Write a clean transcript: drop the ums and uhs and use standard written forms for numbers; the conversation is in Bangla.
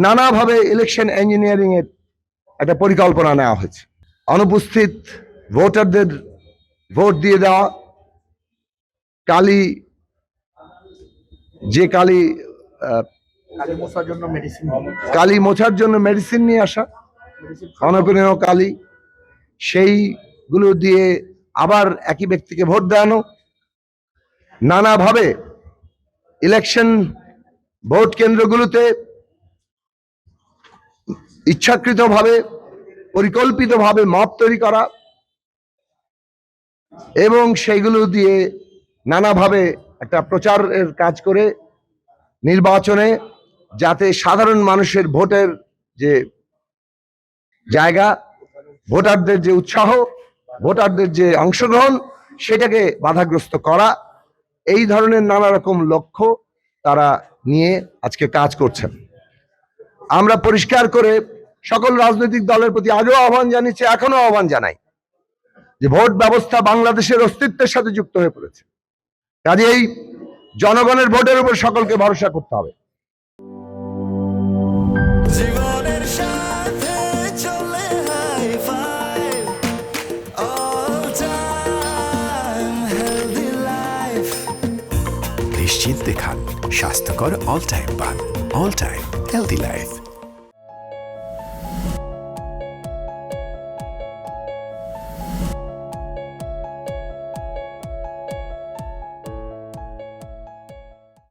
নানাভাবে ইলেকশন ইঞ্জিনিয়ারিং এর একটা পরিকল্পনা নেওয়া হয়েছে। অনুপস্থিত ভোটারদের ভোট দিয়ে দেওয়া, কালি মোছার জন্য মেডিসিন নিয়ে আসা, অনপনীয় কালি, সেইগুলো দিয়ে আবার একই ব্যক্তিকে ভোট দেওয়ানো, নানাভাবে ইলেকশন ভোট কেন্দ্রগুলোতে ইচ্ছাকৃতভাবে পরিকল্পিতভাবে মব তৈরি করা এবং সেইগুলো দিয়ে নানাভাবে একটা প্রচারের কাজ করে নির্বাচনে যাতে সাধারণ মানুষের ভোটের যে জায়গা, ভোটারদের যে উৎসাহ, ভোটারদের যে অংশগ্রহণ, সেটাকে বাধাগ্রস্ত করা, এই ধরনের নানা রকম লক্ষ্য তারা নিয়ে আজকে কাজ করছেন। আমরা পরিষ্কার করে সকল রাজনৈতিক দলের প্রতি আগেও আহ্বান জানিয়েছি, এখনো আহ্বান জানাই যে ভোট ব্যবস্থা বাংলাদেশের অস্তিত্বের সাথে যুক্ত হয়ে পড়েছে। কাজেই জনগণের ভোটের উপর সকলকে ভরসা করতে হবে। জীবনের সাথে চলে high five, all time healthy life. নিশ্চিন্তে খান, স্বাস্থ্যকর অল টাইম পান। All time healthy life.